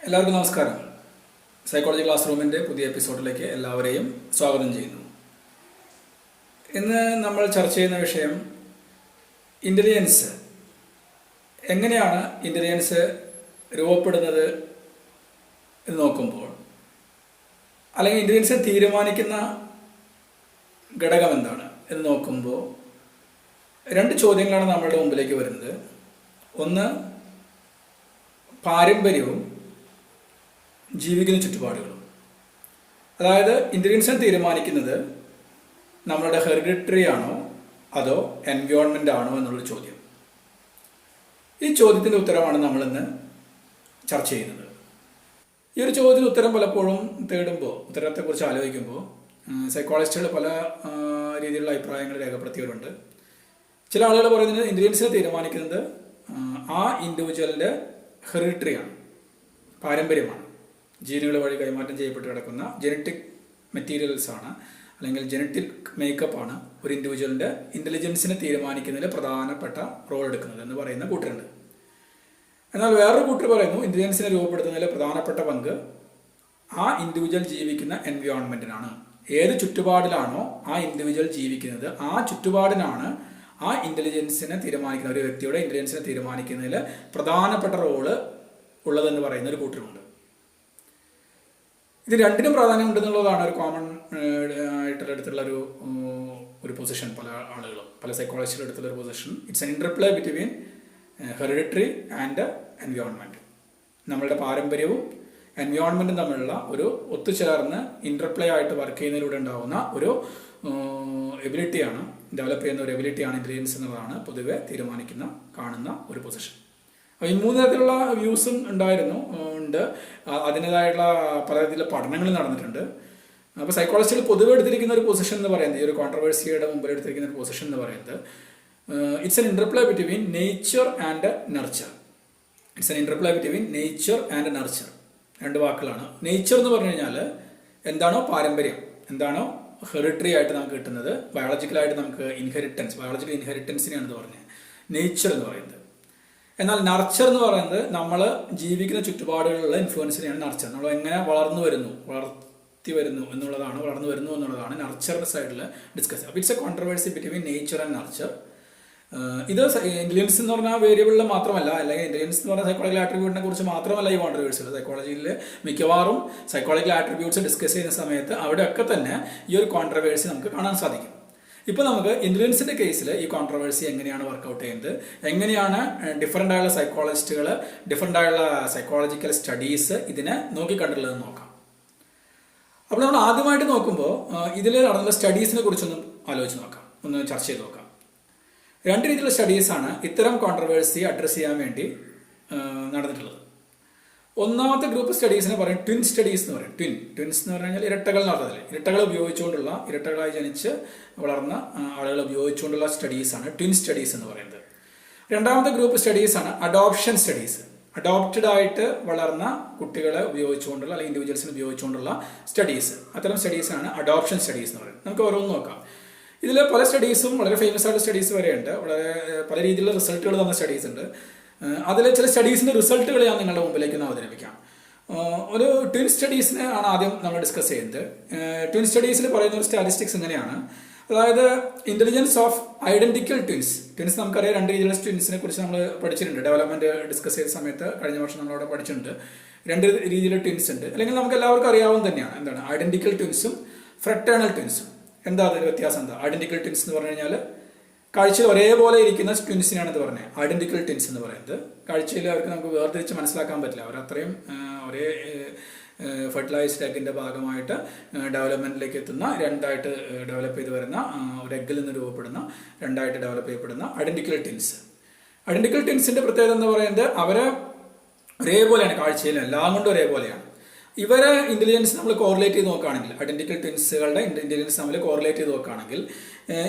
എല്ലാവർക്കും നമസ്കാരം. Psychology class റൂമിൻ്റെ പുതിയ എപ്പിസോഡിലേക്ക് എല്ലാവരെയും സ്വാഗതം ചെയ്യുന്നു. ഇന്ന് നമ്മൾ ചർച്ച ചെയ്യുന്ന വിഷയം ഇൻ്റലിജൻസ്. എങ്ങനെയാണ് ഇൻ്റലിജൻസ് രൂപപ്പെടുന്നത് എന്ന് നോക്കുമ്പോൾ, അല്ലെങ്കിൽ ഇൻ്റലിജൻസ് തീരുമാനിക്കുന്ന ഘടകം എന്താണ് എന്ന് നോക്കുമ്പോൾ രണ്ട് ചോദ്യങ്ങളാണ് നമ്മളുടെ മുമ്പിലേക്ക് വരുന്നത്. ഒന്ന്, പാരമ്പര്യവും ജീവിക്കുന്ന ചുറ്റുപാടുകളും. അതായത് ഇൻ്റലിജൻസിനെ തീരുമാനിക്കുന്നത് നമ്മളുടെ ഹെറിഡിറ്ററി ആണോ അതോ എൻവയോൺമെൻ്റ് ആണോ എന്നുള്ളൊരു ചോദ്യം. ഈ ചോദ്യത്തിൻ്റെ ഉത്തരമാണ് നമ്മളിന്ന് ചർച്ച ചെയ്യുന്നത്. ഈ ഒരു ചോദ്യത്തിന് ഉത്തരം പലപ്പോഴും തേടുമ്പോൾ, ഉത്തരത്തെക്കുറിച്ച് ആലോചിക്കുമ്പോൾ സൈക്കോളജിസ്റ്റുകൾ പല രീതിയിലുള്ള അഭിപ്രായങ്ങൾ രേഖപ്പെടുത്തിയവരുണ്ട്. ചില ആളുകൾ പറയുന്നത് ഇൻ്റലിജൻസിനെ തീരുമാനിക്കുന്നത് ആ ഇൻഡിവിജ്വലിൻ്റെ ഹെറിഡിറ്ററിയാണ്, പാരമ്പര്യമാണ്, ജീനുകൾ വഴി കൈമാറ്റം ചെയ്യപ്പെട്ട് കിടക്കുന്ന ജനറ്റിക് മെറ്റീരിയൽസ് ആണ്, അല്ലെങ്കിൽ ജനറ്റിക് മേക്കപ്പ് ആണ് ഒരു ഇൻഡിവിജ്വലിൻ്റെ ഇൻ്റലിജൻസിനെ തീരുമാനിക്കുന്നതിൽ പ്രധാനപ്പെട്ട റോൾ എടുക്കുന്നത് എന്ന് പറയുന്ന കൂട്ടരുണ്ട്. എന്നാൽ വേറൊരു കൂട്ടർ പറയുന്നു ഇൻ്റലിജൻസിനെ രൂപപ്പെടുത്തുന്നതിൽ പ്രധാനപ്പെട്ട പങ്ക് ആ ഇൻഡിവിജ്വൽ ജീവിക്കുന്ന എൻവയോൺമെൻറ്റിനാണ്. ഏത് ചുറ്റുപാടിലാണോ ആ ഇൻഡിവിജ്വൽ ജീവിക്കുന്നത്, ആ ചുറ്റുപാടിനാണ് ആ ഇൻ്റലിജൻസിനെ തീരുമാനിക്കുന്ന, ഒരു വ്യക്തിയുടെ ഇൻ്റലിജൻസിനെ തീരുമാനിക്കുന്നതിൽ പ്രധാനപ്പെട്ട റോള് ഉള്ളതെന്ന് പറയുന്ന ഒരു കൂട്ടരുണ്ട്. ഇത് രണ്ടിനും പ്രാധാന്യം ഉണ്ടെന്നുള്ളതാണ് ഒരു കോമൺ ആയിട്ടുള്ള എടുത്തുള്ള ഒരു പൊസിഷൻ. പല ആളുകളും, പല സൈക്കോളജിസ്റ്റുകൾ എടുത്തുള്ള ഒരു position. It's an interplay between hereditary and environment. നമ്മളുടെ പാരമ്പര്യവും എൻവയോൺമെൻറ്റും തമ്മിലുള്ള ഒരു ഒത്തുചേർന്ന് ഇൻ്റർപ്ലേ ആയിട്ട് വർക്ക് ചെയ്യുന്നതിലൂടെ ഉണ്ടാകുന്ന ഒരു എബിലിറ്റിയാണ്, ഡെവലപ്പ് ചെയ്യുന്ന ഒരു എബിലിറ്റിയാണ് ഇൻ്റലിജൻസ് എന്നുള്ളതാണ് പൊതുവെ കാണുന്ന ഒരു പൊസിഷൻ. അപ്പോൾ ഈ മൂന്ന് തരത്തിലുള്ള വ്യൂസും ഉണ്ട്. അതിൻ്റെതായിട്ടുള്ള പലതരത്തിലുള്ള പഠനങ്ങൾ നടന്നിട്ടുണ്ട്. അപ്പോൾ സൈക്കോളജിസ്റ്റുകൾ പൊതുവെ എടുത്തിരിക്കുന്ന ഒരു പൊസിഷൻ എന്ന് പറയുന്നത്, ഈ ഒരു കോൺട്രവേഴ്സിയുടെ മുമ്പിൽ എടുത്തിരിക്കുന്ന ഒരു പൊസിഷൻ എന്ന് പറയുന്നത്, it's an interplay between nature and nurture. It's an interplay between nature and nurture. രണ്ട് വാക്കുകളാണ്. നേച്ചർ എന്ന് പറഞ്ഞു കഴിഞ്ഞാൽ എന്താണോ പാരമ്പര്യം, എന്താണോ ഹെറിഡിറ്ററി ആയിട്ട് നമുക്ക് കിട്ടുന്നത്, ബയോളജിക്കലായിട്ട് നമുക്ക് ബയോളജിക്കൽ ഇൻഹെറിറ്റൻസിനെയാണ് ഇത് പറഞ്ഞത് നേച്ചർ എന്ന് പറയുന്നത്. എന്നാൽ നർച്ചർ എന്ന് പറയുന്നത് നമ്മൾ ജീവിക്കുന്ന ചുറ്റുപാടുകളിലുള്ള ഇൻഫ്ലുവൻസിനെയാണ് നർച്ചർ. നമ്മൾ എങ്ങനെ വളർന്നു വരുന്നു എന്നുള്ളതാണ് നർച്ചറിന്റെ സൈഡിൽ ഡിസ്കസ് ചെയ്യുക. അപ്പോൾ it's A controversy between nature and nurture. ഇത് ഇന്റലിജൻസ് എന്ന് പറഞ്ഞാൽ വേരിയബിളിൽ മാത്രമല്ല, അല്ലെങ്കിൽ ഇന്റലിജൻസ് എന്ന് പറഞ്ഞാൽ സൈക്കോളജിക്കൽ ആട്രിബ്യൂട്ടിനെ കുറിച്ച് മാത്രമല്ല ഈ കോൺട്രവേഴ്സികൾ. സൈക്കോളജിയിൽ മിക്കവാറും സൈക്കോളജിക്കൽ ആട്രിബ്യൂട്ട്സ് ഡിസ്കസ് ചെയ്യുന്ന സമയത്ത് അവിടെയൊക്കെ തന്നെ ഈ ഒരു കോൺട്രവേഴ്സി നമുക്ക് കാണാൻ സാധിക്കും. ഇപ്പോൾ നമുക്ക് ഇന്റലിജൻസിന്റെ കേസിൽ ഈ കോൺട്രവേഴ്സി എങ്ങനെയാണ് വർക്കൗട്ട് ചെയ്യുന്നത്, എങ്ങനെയാണ് ഡിഫറൻ്റ് ആയുള്ള സൈക്കോളജിസ്റ്റുകൾ, ഡിഫറൻ്റ് ആയുള്ള സൈക്കോളജിക്കൽ സ്റ്റഡീസ് ഇതിനെ നോക്കിക്കണ്ടുള്ളതെന്ന് നോക്കാം. അപ്പോൾ നമ്മൾ ആദ്യമായിട്ട് നോക്കുമ്പോൾ ഇതിൽ നടന്ന സ്റ്റഡീസിനെ കുറിച്ചൊന്നും ആലോചിച്ച് നോക്കാം, ഒന്ന് ചർച്ച ചെയ്ത് നോക്കാം. രണ്ട് രീതിയിലുള്ള സ്റ്റഡീസാണ് ഇത്തരം കോൺട്രവേഴ്സി അഡ്രസ്സ് ചെയ്യാൻ വേണ്ടി നടന്നിട്ടുള്ളത്. ഒന്നാമത്തെ ഗ്രൂപ്പ് സ്റ്റഡീസിനെ പറയും ട്വിൻ സ്റ്റഡീസ് എന്ന് പറയും. ട്വിൻസ് എന്ന് പറഞ്ഞു കഴിഞ്ഞാൽ ഇരട്ടകൾ നടന്നതിൽ ഇരട്ടകളായി ജനിച്ച് വളർന്ന ആളുകൾ ഉപയോഗിച്ചുകൊണ്ടുള്ള സ്റ്റഡീസാണ് ട്വിൻ സ്റ്റഡീസ് എന്ന് പറയുന്നത്. രണ്ടാമത്തെ ഗ്രൂപ്പ് സ്റ്റഡീസാണ് അഡോപ്ഷൻ സ്റ്റഡീസ്. അഡോപ്റ്റഡ് ആയിട്ട് വളർന്ന കുട്ടികളെ ഉപയോഗിച്ചുകൊണ്ടുള്ള, അല്ലെങ്കിൽ ഇൻഡിവിജ്വൽസിനെ ഉപയോഗിച്ചുകൊണ്ടുള്ള സ്റ്റഡീസ്. അത്തരം സ്റ്റഡീസാണ് അഡോപ്ഷൻ സ്റ്റഡീസ് എന്ന് പറയുന്നത്. നമുക്ക് ഓരോന്ന് നോക്കാം. ഇതിൽ പല സ്റ്റഡീസും വളരെ ഫേമസ് ആയിട്ടുള്ള സ്റ്റഡീസ് വരെയുണ്ട്. വളരെ പല രീതിയിലുള്ള റിസൾട്ടുകൾ തന്ന സ്റ്റഡീസ് ഉണ്ട്. അതിൽ ചില സ്റ്റഡീസിൻ്റെ റിസൾട്ടുകൾ ഞാൻ നിങ്ങളുടെ മുമ്പിലേക്ക് ഒന്ന് അവതരിപ്പിക്കാം. ഒരു ട്വിൻ സ്റ്റഡീസിനെ ആണ് ആദ്യം നമ്മൾ ഡിസ്കസ് ചെയ്യുന്നത്. ട്വിൻ സ്റ്റഡീസിൽ പറയുന്ന ഒരു സ്റ്റാറ്റിസ്റ്റിക്സ് എങ്ങനെയാണ്, അതായത് ഇൻ്റലിജൻസ് ഓഫ് ഐഡന്റിക്കൽ ട്വിൻസ് നമുക്കറിയാം. രണ്ട് രീതിയിലുള്ള ട്വിൻസിനെ കുറിച്ച് നമ്മൾ പഠിച്ചിട്ടുണ്ട്. ഡെവലപ്മെന്റ് ഡിസ്കസ് ചെയ്ത സമയത്ത് കഴിഞ്ഞ വർഷം നമ്മളവിടെ പഠിച്ചിട്ടുണ്ട്. രണ്ട് രീതിയിലുള്ള ട്വിൻസ് ഉണ്ട്, അല്ലെങ്കിൽ നമുക്ക് എല്ലാവർക്കും അറിയാവുന്ന തന്നെയാണ്. എന്താണ് ഐഡന്റിക്കൽ ട്വിൻസും ഫ്രറ്റേണൽ ട്വിൻസും. എന്താ അതിന് വ്യത്യാസം? എന്താ ഐഡന്റിക്കൽ ട്വിൻസ് എന്ന് പറഞ്ഞു കഴിഞ്ഞാൽ കാഴ്ചയിൽ ഒരേപോലെ ഇരിക്കുന്ന ട്വിൻസിനാണ് ഇത് പറഞ്ഞത് ഐഡന്റിക്കൽ ട്വിൻസ് എന്ന് പറയുന്നത്. കാഴ്ചയിൽ അവർക്ക് നമുക്ക് വേർതിരിച്ച് മനസ്സിലാക്കാൻ പറ്റില്ല. അവരത്രയും ഒരേ ഫെർട്ടിലൈസ്ഡ് എഗ്ഗിൻ്റെ ഭാഗമായിട്ട് ഡെവലപ്മെൻറ്റിലേക്ക് എത്തുന്ന, രണ്ടായിട്ട് ഡെവലപ്പ് ചെയ്ത് വരുന്ന, ഒരു എഗ്ഗിൽ നിന്ന് രൂപപ്പെടുന്ന, രണ്ടായിട്ട് ഡെവലപ്പ് ചെയ്യപ്പെടുന്ന ഐഡന്റിക്കൽ ട്വിൻസ്. ഐഡന്റിക്കൽ ട്വിൻസിൻ്റെ പ്രത്യേകത എന്ന് പറയുന്നത് അവരെ ഒരേപോലെയാണ്, കാഴ്ചയിൽ എല്ലാം കൊണ്ടും ഒരേപോലെയാണ്. ഇവരെ ഇന്റലിജൻസ് നമ്മൾ കോറിലേറ്റ് ചെയ്ത് നോക്കുകയാണെങ്കിൽ, ഐഡന്റിക്കൽ ട്വിൻസുകളുടെ ഇന്റലിജൻസ് നമ്മൾ കോറിലേറ്റ് ചെയ്ത് നോക്കുകയാണെങ്കിൽ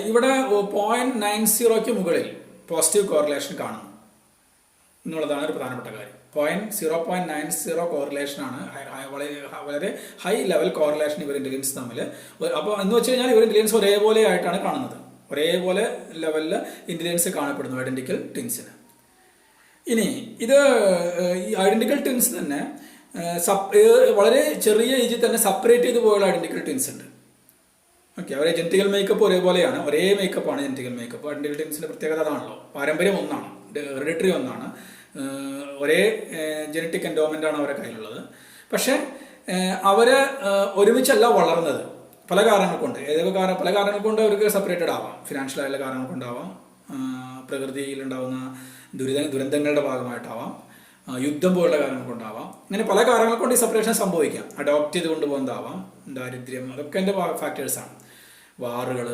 ഇവിടെ 0.90 മുകളിൽ പോസിറ്റീവ് കോറിലേഷൻ കാണുന്നു എന്നുള്ളതാണ് ഒരു പ്രധാനപ്പെട്ട കാര്യം. 0.90 കോറിലേഷനാണ്, വളരെ ഹൈ ലെവൽ കോറിലേഷൻ ഇവർ ഇന്റലിജൻസ് തമ്മിൽ. അപ്പോൾ എന്ന് വെച്ച് കഴിഞ്ഞാൽ ഇവർ ഇന്റലിജൻസ് ഒരേപോലെ ആയിട്ടാണ് കാണുന്നത്. ഒരേപോലെ ലെവലിൽ ഇന്റലിജൻസ് കാണപ്പെടുന്നു ഐഡന്റിക്കൽ ട്വിൻസിന്. ഇനി ഇത് ഈ ഐഡന്റിക്കൽ ട്വിൻസ് തന്നെ വളരെ ചെറിയ ഏജിൽ തന്നെ സെപ്പറേറ്റ് ചെയ്ത് പോയുള്ള ഐഡന്റിക്കൽ ട്വിൻസ് ഉണ്ട്. ഓക്കെ, അവരെ ജെനറ്റിക്കൽ മേക്കപ്പ് ഒരേപോലെയാണ്, ഒരേ മേക്കപ്പാണ് ജെനറ്റിക്കൽ മേക്കപ്പ്. ഐഡന്റിക്കൽ ട്വിൻസിന്റെ പ്രത്യേകത അതാണല്ലോ, പാരമ്പര്യം ഒന്നാണ്, ഹെറിഡിറ്ററി ഒന്നാണ്, ഒരേ ജെനറ്റിക് എൻഡോമെന്റ് ആണ് അവരുടെ കയ്യിലുള്ളത്. പക്ഷെ അവര് ഒരുമിച്ചല്ല വളർന്നത്, പല കാരണങ്ങൾ കൊണ്ട്. പല കാരണങ്ങൾ കൊണ്ട് അവർക്ക് സെപ്പറേറ്റഡ് ആവാം. ഫിനാൻഷ്യൽ ആയുള്ള കാരണങ്ങൾ കൊണ്ടാവാം, പ്രകൃതിയിൽ ഉണ്ടാകുന്ന ദുരന്തങ്ങളുടെ ഭാഗമായിട്ടാവാം, യുദ്ധം പോലുള്ള കാരണങ്ങൾ കൊണ്ടാവാം. ഇങ്ങനെ പല കാരണങ്ങൾ കൊണ്ട് ഈ സെപ്പറേഷൻ സംഭവിക്കാം. അഡോപ്റ്റ് ചെയ്ത് കൊണ്ടുപോകുന്നതാവാം, ദാരിദ്ര്യം, അതൊക്കെ എൻ്റെ ഫാക്ടേഴ്സാണ്. വാറുകൾ,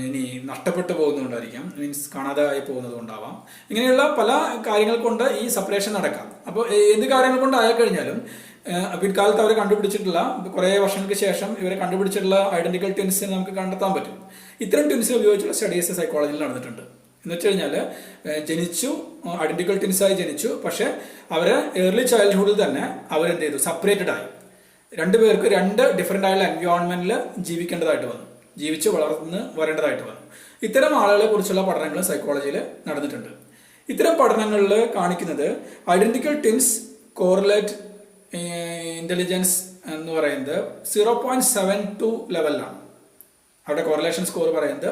ഇനി നഷ്ടപ്പെട്ടു പോകുന്നതുകൊണ്ടായിരിക്കാം, മീൻസ് കാണാതായി പോകുന്നത് കൊണ്ടാവാം. ഇങ്ങനെയുള്ള പല കാര്യങ്ങൾ കൊണ്ട് ഈ സെപ്പറേഷൻ നടക്കാം. അപ്പോൾ എന്ത് കാര്യങ്ങൾ കൊണ്ട് ആയിക്കഴിഞ്ഞാലും പിൽക്കാലത്ത് അവർ കണ്ടുപിടിച്ചിട്ടുള്ള, കുറേ വർഷങ്ങൾക്ക് ശേഷം ഇവരെ കണ്ടുപിടിച്ചിട്ടുള്ള ഐഡന്റിക്കൽ ട്വിൻസിനെ നമുക്ക് കണ്ടെത്താൻ പറ്റും. ഇത്തരം ട്വിൻസിനെ ഉപയോഗിച്ചുള്ള സ്റ്റഡീസ് സൈക്കോളജിയിൽ നടന്നിട്ടുണ്ട്. എന്ന് വെച്ച് കഴിഞ്ഞാൽ ജനിച്ചു, ഐഡന്റിക്കൽ ട്വിൻസായി ജനിച്ചു, പക്ഷെ അവര് ഏർലി ചൈൽഡ്ഹുഡിൽ തന്നെ അവരെന്ത് ചെയ്തു, സെപ്പറേറ്റഡ് ആയി. രണ്ടുപേർക്ക് രണ്ട് ഡിഫറെൻ്റ് ആയുള്ള എൻവയോൺമെന്റിൽ ജീവിക്കേണ്ടതായിട്ട് വന്നു, ജീവിച്ച് വളർന്ന് വരേണ്ടതായിട്ട് വന്നു. ഇത്തരം ആളുകളെ കുറിച്ചുള്ള പഠനങ്ങൾ സൈക്കോളജിയിൽ നടന്നിട്ടുണ്ട്. ഇത്തരം പഠനങ്ങളിൽ കാണിക്കുന്നത് ഐഡന്റിക്കൽ ട്വിൻസ് കോറിലേറ്റ് ഇന്റലിജൻസ് എന്ന് പറയുന്നത് 0.72 ലെവലിലാണ്. അവിടെ കോറിലേഷൻ സ്കോർ പറയുന്നത്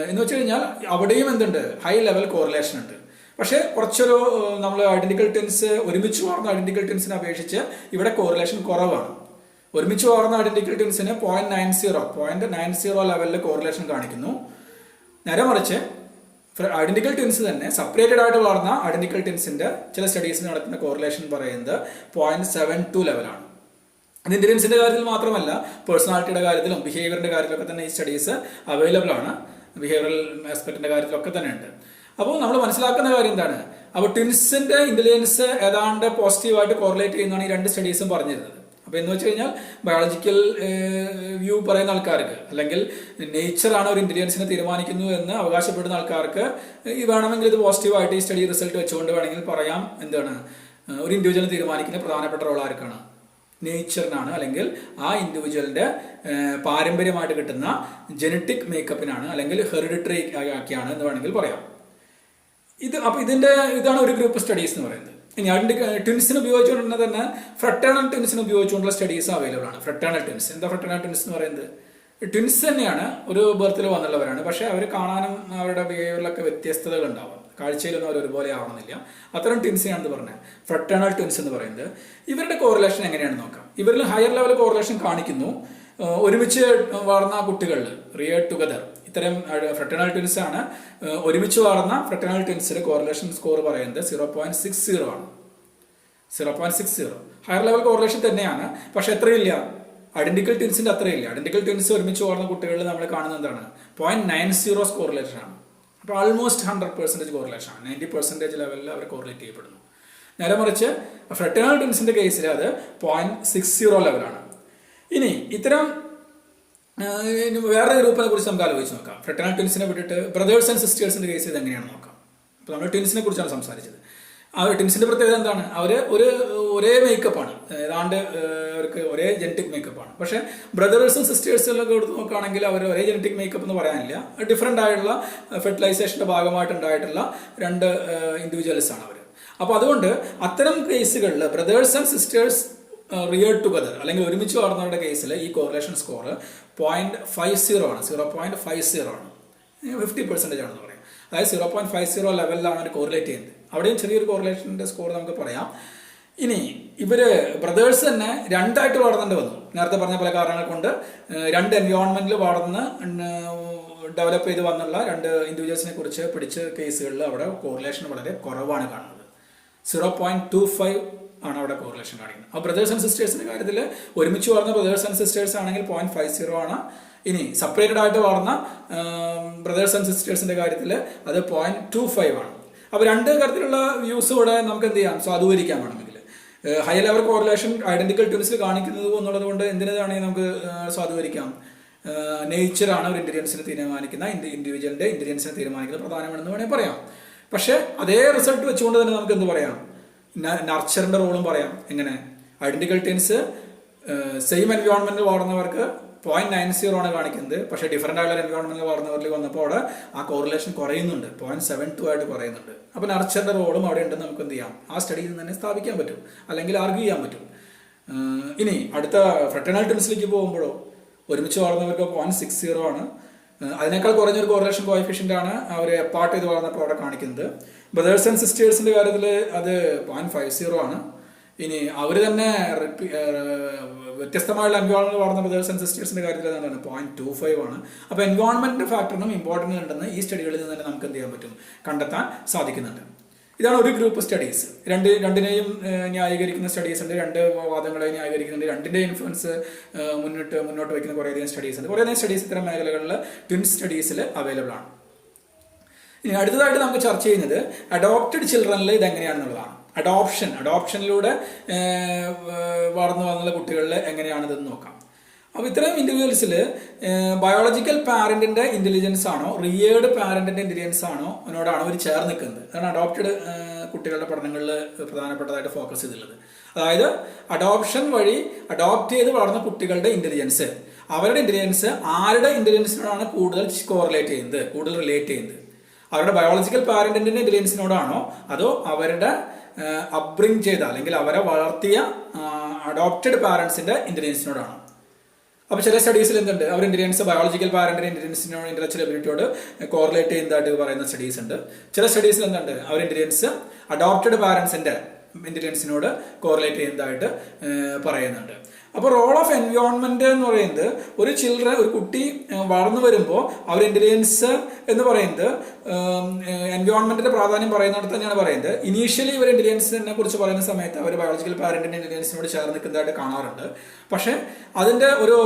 എന്ന് വെച്ച് കഴിഞ്ഞാൽ അവിടെയും എന്തുണ്ട്, ഹൈ ലെവൽ കോറിലേഷൻ ഉണ്ട്. പക്ഷേ കുറച്ചൊരു നമ്മൾ ഐഡന്റിക്കൽ ട്വിൻസ് ഒരുമിച്ച് വളർന്ന ഐഡന്റിക്കൽ ട്വിൻസിനെ അപേക്ഷിച്ച് ഇവിടെ കോറിലേഷൻ കുറവാണ്. ഒരുമിച്ച് വളർന്ന ഐഡന്റിക്കൽ ട്വിൻസിന് 0.90 ലെവലിൽ കോറിലേഷൻ കാണിക്കുന്നു. നേരെ മറിച്ച് ഐഡന്റിക്കൽ ട്വിൻസ് തന്നെ സെപ്പറേറ്റഡ് ആയിട്ട് വളർന്ന ഐഡന്റിക്കൽ ട്വിൻസിന്റെ ചില സ്റ്റഡീസ് നടത്തുന്ന കോറിലേഷൻ പറയുന്നത് 0.72 ലെവലാണ്. അത് ഇന്റലിജൻസിന്റെ കാര്യത്തിൽ മാത്രമല്ല, പേഴ്സണാലിറ്റിയുടെ കാര്യത്തിലും ബിഹേവിയറിന്റെ കാര്യത്തിലൊക്കെ തന്നെ ഈ സ്റ്റഡീസ് അവൈലബിൾ ആണ്. ബിഹേവിയറൽ ആസ്പെക്റ്റിന്റെ കാര്യത്തിലൊക്കെ തന്നെ ഉണ്ട്. അപ്പോൾ നമ്മൾ മനസ്സിലാക്കുന്ന കാര്യം എന്താണ്, അപ്പോൾ ട്വിൻസിന്റെ ഇന്റലിജൻസ് ഏതാണ്ട് പോസിറ്റീവായിട്ട് കോറിലേറ്റ് ചെയ്യുന്നതാണ് ഈ രണ്ട് സ്റ്റഡീസും പറഞ്ഞിരുന്നത്. അപ്പോൾ എന്ന് വെച്ച് കഴിഞ്ഞാൽ ബയോളജിക്കൽ വ്യൂ പറയുന്ന ആൾക്കാർക്ക്, അല്ലെങ്കിൽ നേച്ചറാണ് ഒരു ഇന്റലിജൻസിനെ തീരുമാനിക്കുന്നു എന്ന് അവകാശപ്പെടുന്ന ആൾക്കാർക്ക് ഈ വേണമെങ്കിൽ ഇത് പോസിറ്റീവായിട്ട് ഈ സ്റ്റഡി റിസൾട്ട് വെച്ചുകൊണ്ട് വേണമെങ്കിൽ പറയാം, എന്താണ്, ഒരു ഇൻഡിവിജ്വലിനെ തീരുമാനിക്കുന്ന പ്രധാനപ്പെട്ട റോൾ ആർക്കാണ്, നേച്ചറിനാണ്, അല്ലെങ്കിൽ ആ ഇൻഡിവിജ്വലിന്റെ പാരമ്പര്യമായിട്ട് കിട്ടുന്ന ജനറ്റിക് മേക്കപ്പിനാണ്, അല്ലെങ്കിൽ ഹെറിഡിറ്ററി ആക്കിയാണ് എന്ന് വേണമെങ്കിൽ പറയാം. അപ്പോൾ ഇതാണ് ഒരു ഗ്രൂപ്പ് സ്റ്റഡീസ് എന്ന് പറയുന്നത്. ഇനി ട്വിൻസിന് ഉപയോഗിച്ചുകൊണ്ട് തന്നെ ഫ്രട്ടേണൽ ട്വിൻസിന് ഉപയോഗിച്ചുകൊണ്ടുള്ള സ്റ്റഡീസ് അവൈലബിൾ ആണ്. ഫ്രട്ടേണൽ ട്വിൻസ് എന്താ? ഫ്രട്ടേണൽ ട്വിൻസ് എന്ന് പറയുന്നത് ട്വിൻസ് തന്നെയാണ്, ഒരു ബർത്തിൽ വന്നുള്ളവരാണ്, പക്ഷെ അവർ കാണാനും അവരുടെ ബിഹേവിയറിലൊക്കെ വ്യത്യസ്തതകൾ ഉണ്ടാവും, കാഴ്ചയിലൊന്നും അവർ ഒരുപോലെ ആവണമെന്നില്ല. അത്തരം ട്വിൻസിനാണെന്ന് പറഞ്ഞത് ഫ്രട്ടേണൽ ട്വിൻസ് എന്ന് പറയുന്നത്. ഇവരുടെ കോറിലേഷൻ എങ്ങനെയാണെന്ന് നോക്കാം. ഇവരിൽ ഹയർ ലെവൽ കോറിലേഷൻ കാണിക്കുന്നു ഒരുമിച്ച് വളർന്ന കുട്ടികളിൽ, റിയേർഡ് ടുഗദർ. ഇത്തരം ഫ്രട്ടേണൽ ട്വിൻസ് ആണ്. ഒരുമിച്ച് വളർന്ന ഫ്രട്ടേണൽ ട്വിൻസിൽ കോറിലേഷൻ സ്കോർ പറയുന്നത് 0.60 ആണ്. 0.60 ഹയർ ലെവൽ കോറിലേഷൻ തന്നെയാണ്, പക്ഷെ എത്രയില്ല, ഐഡന്റിക്കൽ ട്വിൻസിന്റെ അത്രയില്ല. ഐഡന്റിക്കൽ ട്വിൻസ് ഒരുമിച്ച് വളർന്ന കുട്ടികളിൽ നമ്മൾ കാണുന്നത് എന്താണ്, 0.90 കോറിലേഷൻ ആണ്. അപ്പോൾ ആൾമോസ്റ്റ് 100% കോറിലേഷൻ ആണ്. 90% ലെവലിൽ അവർ കോറിലേറ്റ് ചെയ്യപ്പെടുന്നു. നേരെ മറിച്ച് ഫ്രട്ടേണൽ ട്വിൻസിന്റെ കേസിൽ അത് 0.60 ലെവലാണ്. ഇനി ഇത്തരം വേറെ ഗ്രൂപ്പിനെ കുറിച്ച് നമുക്ക് ആലോചിച്ച് നോക്കാം. ഫ്രട്ടേണൽ ട്വിൻസിനെ വിട്ടിട്ട് ബ്രദേഴ്സ് ആൻഡ് സിസ്റ്റേഴ്സിന്റെ കേസ് ഇത് എങ്ങനെയാണെന്ന് നോക്കാം. അപ്പോൾ നമ്മൾ ട്വിൻസിനെ കുറിച്ചാണ് സംസാരിച്ചത്. ആ ട്വിൻസിന്റെ പ്രത്യേകത എന്താണ്? അവർ ഒരേ മേക്കപ്പാണ്, ഏതാണ്ട് അവർക്ക് ഒരേ ജനറ്റിക് മേക്കപ്പാണ്. പക്ഷേ ബ്രദേഴ്സും സിസ്റ്റേഴ്സിലൊക്കെ എടുത്ത് നോക്കുകയാണെങ്കിൽ അവർ ഒരേ ജനറ്റിക് മേക്കപ്പ് എന്ന് പറയാനില്ല. ഡിഫറെൻ്റ് ആയിട്ടുള്ള ഫെർട്ടിലൈസേഷന്റെ ഭാഗമായിട്ടുണ്ടായിട്ടുള്ള രണ്ട് ഇൻഡിവിജ്വൽസ് ആണ് അവർ. അപ്പോൾ അതുകൊണ്ട് അത്തരം കേസുകളിൽ ബ്രദേഴ്സ് ആൻഡ് സിസ്റ്റേഴ്സ് റിയേർഡ് ടുഗദർ അല്ലെങ്കിൽ ഒരുമിച്ച് വളർന്നവരുടെ കേസിൽ ഈ കോറിലേഷൻ സ്കോർ 0.50 ആണ്. 0.50 ആണ്, 50% ആണെന്ന് പറയാം. അതായത് 0.50 ലെവലിലാണ് അവർ കോറിലേറ്റ് ചെയ്യുന്നത്. അവിടെയും ചെറിയൊരു കോറിലേഷൻ്റെ സ്കോർ നമുക്ക് പറയാം. ഇനി ഇവര് ബ്രദേഴ്സ് തന്നെ രണ്ടായിട്ട് വളർന്നേണ്ടി വന്നു. നേരത്തെ പറഞ്ഞ പല കാരണങ്ങൾ കൊണ്ട് രണ്ട് എൻവയോൺമെന്റിൽ വളർന്ന് ഡെവലപ്പ് ചെയ്ത് വന്നുള്ള രണ്ട് ഇൻഡിവിജ്വൽസിനെ കുറിച്ച് പിടിച്ച കേസുകളിൽ അവിടെ കോറിലേഷൻ വളരെ കുറവാണ് കാണുന്നത്. 0.25 ആണ് അവിടെ കോറിലേഷൻ കാണിക്കുന്നത്. അപ്പോൾ ബ്രദേഴ്സ് ആൻഡ് സിസ്റ്റേഴ്സിന്റെ കാര്യത്തിൽ ഒരുമിച്ച് വളർന്ന ബ്രദേഴ്സ് ആൻഡ് സിസ്റ്റേഴ്സ് ആണെങ്കിൽ 0.50 ആണ്. ഇനി സെപ്പറേറ്റഡ് ആയിട്ട് വളർന്ന ബ്രദേഴ്സ് ആൻഡ് സിസ്റ്റേഴ്സിന്റെ കാര്യത്തിൽ അത് 0.25 ആണ്. അപ്പോൾ രണ്ട് തരത്തിലുള്ള വ്യൂസ് ഇവിടെ നമുക്ക് എന്ത് ചെയ്യാം, സ്വാധീകരിക്കാൻ വേണമെങ്കിൽ. ഹൈ ലെവൽ കോറിലേഷൻ ഐഡന്റിക്കൽ ട്വിൻസിൽ കാണിക്കുന്നത് എന്നുള്ളത് കൊണ്ട് എന്തിനാണെങ്കിൽ നമുക്ക് സ്വാധീകരിക്കാം. നേച്ചറാണ് ഒരു ഇന്റലിജൻസിനെ തീരുമാനിക്കുന്ന, ഇൻഡിവിജ്വലിന്റെ ഇന്റലിജൻസിനെ തീരുമാനിക്കുന്നത് പ്രധാനമാണെന്ന് വേണമെങ്കിൽ പറയാം. പക്ഷെ അതേ റിസൾട്ട് വെച്ചുകൊണ്ട് തന്നെ നമുക്ക് എന്ത് പറയാം, നർച്ചറിന്റെ റോളും പറയാം. എങ്ങനെ? ഐഡന്റിക്കൽ ട്വിൻസ് സെയിം എൻവയോൺമെന്റിൽ വളർന്നവർക്ക് 0.90 ആണ് കാണിക്കുന്നത്. പക്ഷേ ഡിഫറെൻ്റ് ആയിട്ടുള്ള എൻവയോൺമെന്റിൽ വളർന്നവരിൽ വന്നപ്പോൾ അവിടെ ആ കോറിലേഷൻ കുറയുന്നുണ്ട്, 0.72 ആയിട്ട് കുറയുന്നുണ്ട്. അപ്പോൾ നർച്ചറിന്റെ റോളും അവിടെ ഉണ്ടെന്ന് നമുക്ക് എന്ത് ചെയ്യാം, ആ സ്റ്റഡിയിൽ നിന്ന് തന്നെ സ്ഥാപിക്കാൻ പറ്റും, അല്ലെങ്കിൽ ആർഗ്യൂ ചെയ്യാൻ പറ്റും. ഇനി അടുത്ത ഫ്രട്ടേണൽ ട്വിൻസിലേക്ക് പോകുമ്പോഴോ ഒരുമിച്ച് വളർന്നവർക്ക് 0.60 ആണ്. അതിനേക്കാൾ കുറഞ്ഞൊരു കോറിലേഷൻ കോഎഫിഷ്യൻ്റ് ആണ് അവർ അപ്പാർട്ട് ചെയ്ത് വളർന്നപ്പോൾ അവിടെ കാണിക്കുന്നത്. ബ്രദേഴ്സ് ആൻഡ് സിസ്റ്റേഴ്സിൻ്റെ കാര്യത്തിൽ അത് 0.50 ആണ്. ഇനി അവർ തന്നെ വ്യത്യസ്തമായുള്ള എൻവയോൺമെന്റ് വളർന്ന ബ്രദേഴ്സ് ആൻഡ് സിസ്റ്റേഴ്സിന്റെ കാര്യത്തിൽ എന്താണ് 0.25 ആണ്. അപ്പോൾ എൻവയോൺമെന്റ് ഫാക്ടറിനും ഇമ്പോർട്ടൻ്റ് ഉണ്ടെന്ന് ഈ സ്റ്റഡികളിൽ നിന്ന് തന്നെ നമുക്ക് എന്ത് ചെയ്യാൻ പറ്റും, കണ്ടെത്താൻ സാധിക്കുന്നുണ്ട്. ഇതാണ് ഒരു ഗ്രൂപ്പ് സ്റ്റഡീസ്. രണ്ടിനെയും ന്യായീകരിക്കുന്ന സ്റ്റഡീസ് ഉണ്ട്, രണ്ട് വാദങ്ങളെ ന്യായീകരിക്കുന്നുണ്ട്, രണ്ടിൻ്റെ ഇൻഫ്ലുവൻസ് മുന്നോട്ട് വയ്ക്കുന്ന കുറേയധികം സ്റ്റഡീസ് ഉണ്ട്. കുറേയധികം സ്റ്റഡീസ് ഇത്തരം മേഖലകളിൽ ട്വിൻ സ്റ്റഡീസിൽ അവൈലബിൾ ആണ്. ഇനി അടുത്തതായിട്ട് നമുക്ക് ചർച്ച ചെയ്യുന്നത് അഡോപ്റ്റഡ് ചിൽഡ്രനിൽ ഇതെങ്ങനെയാണെന്നുള്ളതാണ്. അഡോപ്ഷനിലൂടെ വളർന്നു വന്നുള്ള കുട്ടികളിൽ എങ്ങനെയാണിതെന്ന് നോക്കാം. അപ്പോൾ ഇത്തരം ഇൻഡിവിജ്വൽസിൽ ബയോളജിക്കൽ പാരന്റിന്റെ ഇന്റലിജൻസ് ആണോ റിയേർഡ് പാരന്റിന്റെ ഇന്റലിജൻസ് ആണോ അതിനോടാണ് അവർ ചേർന്ന് നിൽക്കുന്നത്. അതാണ് അഡോപ്റ്റഡ് കുട്ടികളുടെ പഠനങ്ങളിൽ പ്രധാനപ്പെട്ടതായിട്ട് ഫോക്കസ് ചെയ്തിട്ടുള്ളത്. അതായത് അഡോപ്ഷൻ വഴി അഡോപ്റ്റ് ചെയ്ത് വളർന്ന കുട്ടികളുടെ ഇന്റലിജൻസ്, അവരുടെ ഇന്റലിജൻസ് ആരുടെ ഇന്റലിജൻസിനോടാണ് കൂടുതൽ കോറിലേറ്റ് ചെയ്യുന്നത്, കൂടുതൽ റിലേറ്റ് ചെയ്യുന്നത്? അവരുടെ ബയോളജിക്കൽ പാരന്റിന്റെ ഇന്റലിജൻസിനോടാണോ അതോ അവരുടെ അപ്ബ്രിങ് ചെയ്ത അല്ലെങ്കിൽ അവരെ വളർത്തിയ അഡോപ്റ്റഡ് പാരന്റ്സിന്റെ ഇന്റലിജൻസിനോടാണോ? അപ്പോൾ ചില സ്റ്റഡീസിൽ എന്തുണ്ട്, അവർ ഇന്റലിജൻസ് ബയോളജിക്കൽ പാരന്റിന്റെ ഇന്റലിജൻസിനോട് ഇന്റലക്ച്വൽ എബിലിറ്റിയോട് കോറിലേറ്റ് ചെയ്യുന്നതായിട്ട് പറയുന്ന സ്റ്റഡീസ് ഉണ്ട്. ചില സ്റ്റഡീസിൽ എന്തുണ്ട്, അവർ ഇന്റലിജൻസ് അഡോപ്റ്റഡ് പാരന്റ്സിന്റെ ഇന്റലിജൻസിനോട് കോറിലേറ്റ് ചെയ്യുന്നതായിട്ട് പറയുന്നുണ്ട്. അപ്പോൾ റോൾ ഓഫ് എൻവയോൺമെന്റ് എന്ന് പറയുന്നത് ഒരു കുട്ടി വളർന്നു വരുമ്പോൾ അവർ ഇന്റലിജൻസ് എന്ന് പറയുന്നത് എൻവയോൺമെന്റിന്റെ പ്രാധാന്യം പറയുന്നിടത്ത് തന്നെയാണ് പറയുന്നത്. ഇനീഷ്യലി ഇവർ ഇന്റലിജൻസിനെ കുറിച്ച് പറയുന്ന സമയത്ത് അവർ ബയോളജിക്കൽ പാരന്റിന്റെ ഇന്റലിജൻസിനോട് ചേർന്ന് നിൽക്കുന്നതായിട്ട് കാണാറുണ്ട്. പക്ഷെ അതിന്റെ ഒരു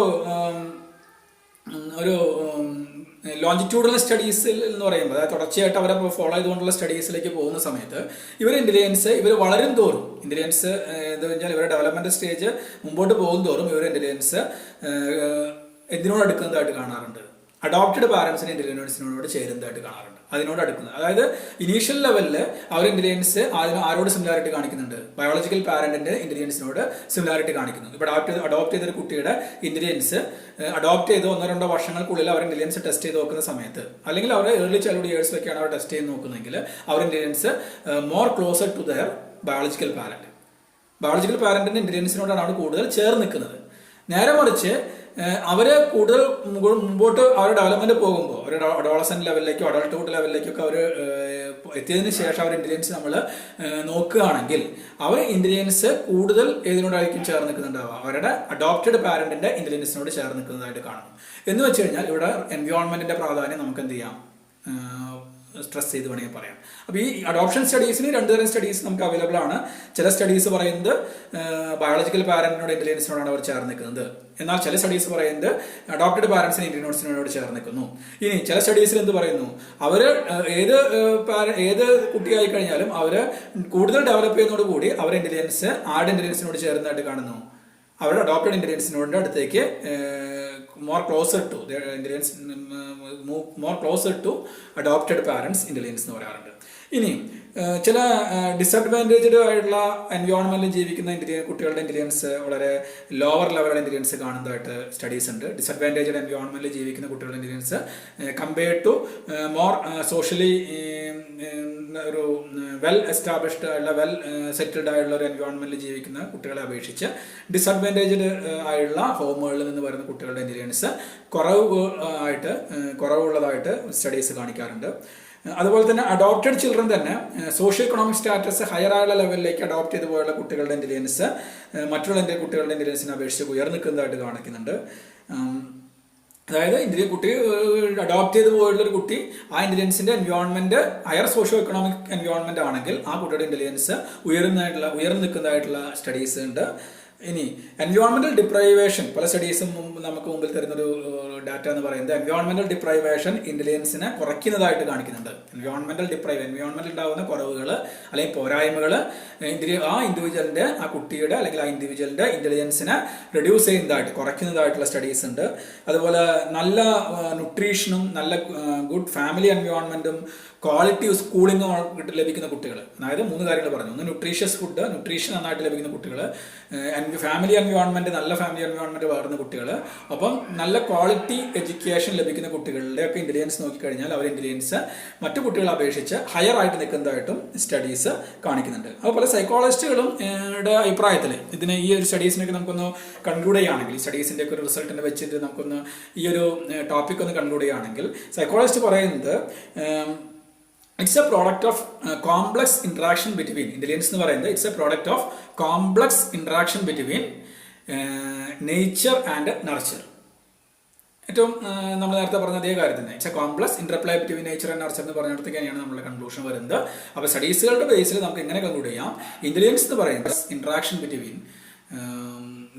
ലോഞ്ചിറ്റ്യൂഡൽ സ്റ്റഡീസിൽ എന്ന് പറയുമ്പോൾ അതായത് തുടർച്ചയായിട്ട് അവരെ ഫോളോ ചെയ്തുകൊണ്ടുള്ള സ്റ്റഡീസിലേക്ക് പോകുന്ന സമയത്ത് ഇവർ വളരും തോറും ഇന്റലിജൻസ് എന്താ വെച്ചാൽ ഇവരുടെ ഡെവലപ്മെന്റ് സ്റ്റേജ് മുമ്പോട്ട് പോകും തോറും ഇവരുടെ ഇന്റലിജൻസ് എന്തിനോട് അടുക്കുന്നതായിട്ട് കാണാറുണ്ട്, അഡോപ്റ്റഡ് പാരന്റ്സിന്റെ ഇന്റലിജൻസിനോട് ചേരുന്നതായിട്ട് കാണാറുണ്ട്. അതിനോട് അടുക്കുന്നത്, അതായത് ഇനീഷ്യൽ ലെവലിൽ അവർ ഇന്റലിജൻസ് ആരോട് സിമിലാരിറ്റി കാണിക്കുന്നുണ്ട്, ബയോളജിക്കൽ പാരന്റിന്റെ ഇന്റലിജൻസിനോട് സിമിലാരിറ്റി കാണിക്കുന്നു. ഇപ്പോൾ അഡോപ്റ്റ് ചെയ്തൊരു കുട്ടിയുടെ ഇന്റലിജൻസ് അഡോപ്റ്റ് ചെയ്ത് 1-2 വർഷങ്ങൾക്കുള്ളിൽ അവർ ഇന്റലിജൻസ് ടെസ്റ്റ് ചെയ്ത് നോക്കുന്ന സമയത്ത്, അല്ലെങ്കിൽ അവരുടെ ഏർലി ചൈൽഡ്ഹുഡ് ഇയേഴ്സിലൊക്കെയാണ് അവർ ടെസ്റ്റ് ചെയ്ത് നോക്കുന്നതെങ്കിൽ അവർ intelligence more closer to their biological പാരന്റിന്റെ ഇന്റലിജൻസിനോടാണ് കൂടുതൽ ചേർന്ന് നിൽക്കുന്നത്. നേരെ മറിച്ച് അവര് കൂടുതൽ മുമ്പോട്ട് അവരുടെ ഡെവലപ്മെന്റ് പോകുമ്പോൾ ഒരു അഡോളസെന്റ് ലെവലിലേക്കോ അഡൾട്ട്ഹുഡ് ലെവലിലേക്കൊക്കെ അവർ എത്തിയതിനു ശേഷം അവർ ഇന്റലിജൻസ് നമ്മൾ നോക്കുകയാണെങ്കിൽ അവർ ഇന്റലിജൻസ് കൂടുതൽ ഏതിനോടായിരിക്കും ചേർന്ന് നിൽക്കുന്നുണ്ടാവുക, അവരുടെ അഡോപ്റ്റഡ് പാരന്റിന്റെ ഇന്റലിജൻസിനോട് ചേർന്ന് നിൽക്കുന്നതായിട്ട് കാണുന്നു. എന്ന് വെച്ച് കഴിഞ്ഞാൽ ഇവിടെ എൻവയോൺമെന്റിന്റെ പ്രാധാന്യം നമുക്ക് എന്ത് ചെയ്യാം, സ്ട്രെസ് ചെയ്ത് വേണമെങ്കിൽ പറയാം. അപ്പോൾ ഈ അഡോപ്ഷൻ സ്റ്റഡീസിന് 2 തരം സ്റ്റഡീസ് നമുക്ക് അവൈലബിൾ ആണ്. ചില സ്റ്റഡീസ് പറയുന്നത് ബയോളജിക്കൽ പാരന്റിനോട് ഇന്റലിജൻസിനോടാണ് അവർ ചേർന്ന് നിൽക്കുന്നത്, എന്നാൽ ചില സ്റ്റഡീസ് പറയുന്നത് അഡോപ്റ്റഡ് പാരന്റ്സിന് ഇന്റലിജൻസിനോട് ചേർന്ന് നിൽക്കുന്നു. ഇനി ചില സ്റ്റഡീസിൽ എന്ത് പറയുന്നു, അവർ ഏത് കുട്ടിയായി കഴിഞ്ഞാലും അവർ കൂടുതൽ ഡെവലപ്പ് ചെയ്യുന്നതോട് കൂടി അവരുടെ ഇന്റലിജൻസ് ആരുടെ ഇന്റലിജൻസിനോട് ചേർന്നതായിട്ട് കാണുന്നു, അവരുടെ അഡോപ്റ്റഡ് ഇന്റലിജൻസിനോട് അടുത്തേക്ക് more closer to adopted parents intelligence എന്ന് പറയാറുണ്ട്. ഇനി ചില ഡിസഡ്വാൻറ്റേജ്ഡ് ആയിട്ടുള്ള എൻവയോൺമെന്റിൽ ജീവിക്കുന്ന കുട്ടികളുടെ ഇന്റലിജൻസ് വളരെ ലോവർ ലെവലുള്ള ഇന്റലിജൻസ് കാണുന്നതായിട്ട് സ്റ്റഡീസ് ഉണ്ട്. ഡിസഡ്വാൻറ്റേജ്ഡ് എൻവയോൺമെന്റിൽ ജീവിക്കുന്ന കുട്ടികളുടെ intelligence compared to more socially ഒരു വെൽ എസ്റ്റാബ്ലിഷ്ഡ് ആയിട്ടുള്ള വെൽ സെറ്റിൽഡ് ആയിട്ടുള്ള ഒരു എൻവയോൺമെന്റിൽ ജീവിക്കുന്ന കുട്ടികളെ അപേക്ഷിച്ച് ഡിസഡ്വാൻറ്റേജ്ഡ് ആയിട്ടുള്ള ഹോമുകളിൽ നിന്ന് വരുന്ന കുട്ടികളുടെ ഇന്റലിജൻസ് കുറവുള്ളതായിട്ട് സ്റ്റഡീസ് കാണിക്കാറുണ്ട്. അതുപോലെ തന്നെ അഡോപ്റ്റഡ് ചിൽഡ്രൻ തന്നെ സോഷ്യോ എക്കണോമിക് സ്റ്റാറ്റസ് ഹയർ ആയുള്ള ലെവലിലേക്ക് അഡോപ്റ്റ് ചെയ്ത് പോയുള്ള കുട്ടികളുടെ ഇന്റലിജൻസ് മറ്റുള്ള കുട്ടികളുടെ ഇന്റലിജൻസിനെ അപേക്ഷിച്ച് ഉയർന്നു നിൽക്കുന്നതായിട്ട് കാണിക്കുന്നുണ്ട്. അതായത് കുട്ടി അഡോപ്റ്റ് ചെയ്ത് പോയിട്ടുള്ള ഒരു കുട്ടി ആ ഇന്റലിജൻസിന്റെ environment higher socio economic environment ആണെങ്കിൽ ആ കുട്ടിയുടെ ഇന്റലിജൻസ് ഉയർന്നു നിൽക്കുന്നതായിട്ടുള്ള സ്റ്റഡീസ് ഉണ്ട്. ഇനി എൻവയോൺമെന്റൽ ഡിപ്രൈവേഷൻ പല സ്റ്റഡീസും നമുക്ക് മുമ്പിൽ തരുന്നൊരു ഡാറ്റ എന്ന് പറയുന്നത് എൻവയോൺമെന്റൽ ഡിപ്രൈവേഷൻ ഇന്റലിജൻസിനെ കുറയ്ക്കുന്നതായിട്ട് കാണിക്കുന്നുണ്ട്. എൻവയോൺമെന്റിൽ ഉണ്ടാകുന്ന കുറവുകൾ അല്ലെങ്കിൽ പോരായ്മകൾ ആ കുട്ടിയുടെ അല്ലെങ്കിൽ ആ ഇൻഡിവിജ്വലിന്റെ ഇന്റലിജൻസിനെ റെഡ്യൂസ് ചെയ്യുന്നതായിട്ട് കുറയ്ക്കുന്നതായിട്ടുള്ള സ്റ്റഡീസ് ഉണ്ട്. അതുപോലെ നല്ല ന്യൂട്രീഷനും നല്ല ഗുഡ് ഫാമിലി എൻവയോൺമെന്റും ക്വാളിറ്റി സ്കൂളിംഗ് ലഭിക്കുന്ന കുട്ടികൾ. അതായത് 3 കാര്യങ്ങൾ പറഞ്ഞു. ഒന്ന് ന്യൂട്രീഷ്യസ് ഫുഡ്, ന്യൂട്രീഷൻ നന്നായിട്ട് ലഭിക്കുന്ന കുട്ടികൾ, ഫാമിലി എൻവയോൺമെൻറ്റ്, നല്ല ഫാമിലി എൻവയോൺമെൻറ്റ് വളർന്ന കുട്ടികൾ, അപ്പം നല്ല ക്വാളിറ്റി എഡ്യൂക്കേഷൻ ലഭിക്കുന്ന കുട്ടികളുടെയൊക്കെ ഇൻ്റലിജൻസ് നോക്കിക്കഴിഞ്ഞാൽ അവർ ഇൻ്റലിജൻസ് മറ്റു കുട്ടികളെ അപേക്ഷിച്ച് ഹയർ ആയിട്ട് നിൽക്കുന്നതായിട്ടും സ്റ്റഡീസ് കാണിക്കുന്നുണ്ട്. അപ്പോൾ പല സൈക്കോളജിസ്റ്റുകളും അഭിപ്രായത്തിൽ ഇതിന് ഈ ഒരു സ്റ്റഡീസിനൊക്കെ നമുക്കൊന്ന് കൺക്ലൂഡ് ചെയ്യുകയാണെങ്കിൽ, ഈ സ്റ്റഡീസിൻ്റെ ഒക്കെ ഒരു റിസൾട്ടിനെ വെച്ചിട്ട് നമുക്കൊന്ന് ഈ ഒരു ടോപ്പിക് ഒന്ന് കൺക്ലൂഡ് ചെയ്യുകയാണെങ്കിൽ, സൈക്കോളജിസ്റ്റ് പറയുന്നത് it's A product of complex interaction between, intelligence എന്ന് പറയുന്നത് it's A product of complex interaction between nature and nurture. ഏറ്റവും നമ്മൾ നേരത്തെ പറഞ്ഞ അതേ കാര്യം തന്നെ, it's A complex interplay between nature and nurture എന്ന് പറഞ്ഞിടത്തേക്കാണ് നമ്മുടെ കൺക്ലൂഷൻ വരുന്നത്. അപ്പോൾ സ്റ്റഡീസുകളുടെ ബേസിൽ നമുക്ക് എങ്ങനെ കൺക്ലൂഡ് ചെയ്യാം? ഇന്റലിജൻസ് എന്ന് പറയുന്നത് interaction between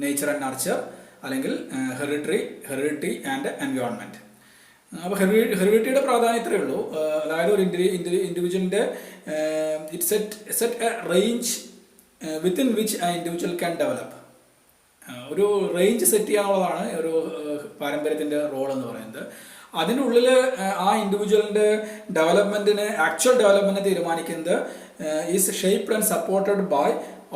nature and nurture, അല്ലെങ്കിൽ ഹെറിഡിറ്റി ആൻഡ് എൻവയോൺമെന്റ്. അപ്പോൾ ഹെറിഡിറ്റിയുടെ പ്രാധാന്യം ഇത്രയേ ഉള്ളൂ. അതായത് ഒരു ഇൻഡിവിജ്വലിൻ്റെ it set a range within which ആ ഇൻഡിവിജ്വൽ ക്യാൻ ഡെവലപ്പ്. ഒരു റേഞ്ച് സെറ്റ് ചെയ്യാനുള്ളതാണ് ഒരു പാരമ്പര്യത്തിൻ്റെ റോൾ എന്ന് പറയുന്നത്. അതിനുള്ളിൽ ആ ഇൻഡിവിജ്വലിൻ്റെ ആക്ച്വൽ ഡെവലപ്മെൻറ്റിനെ തീരുമാനിക്കുന്നത് is shaped and supported by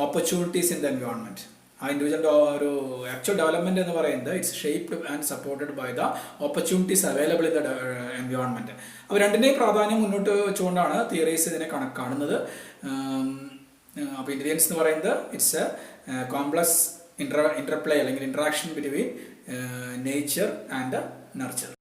opportunities in the environment. ആ ഇൻഡിവിജ്വലിൻ്റെ ഒരു ആക്ച്വൽ ഡെവലപ്മെൻറ്റ് എന്ന് പറയുന്നത് it's shaped and supported by the opportunities available in the environment. അപ്പോൾ രണ്ടിൻ്റെയും പ്രാധാന്യം മുന്നോട്ട് വെച്ചുകൊണ്ടാണ് തിയറീസ് ഇതിനെ കാണുന്നത്. അപ്പോൾ ഇന്റലിജൻസ് എന്ന് പറയുന്നത് ഇറ്റ്സ് എ കോംപ്ലക്സ് ഇന്റർപ്ലേ അല്ലെങ്കിൽ interaction between nature and nurture.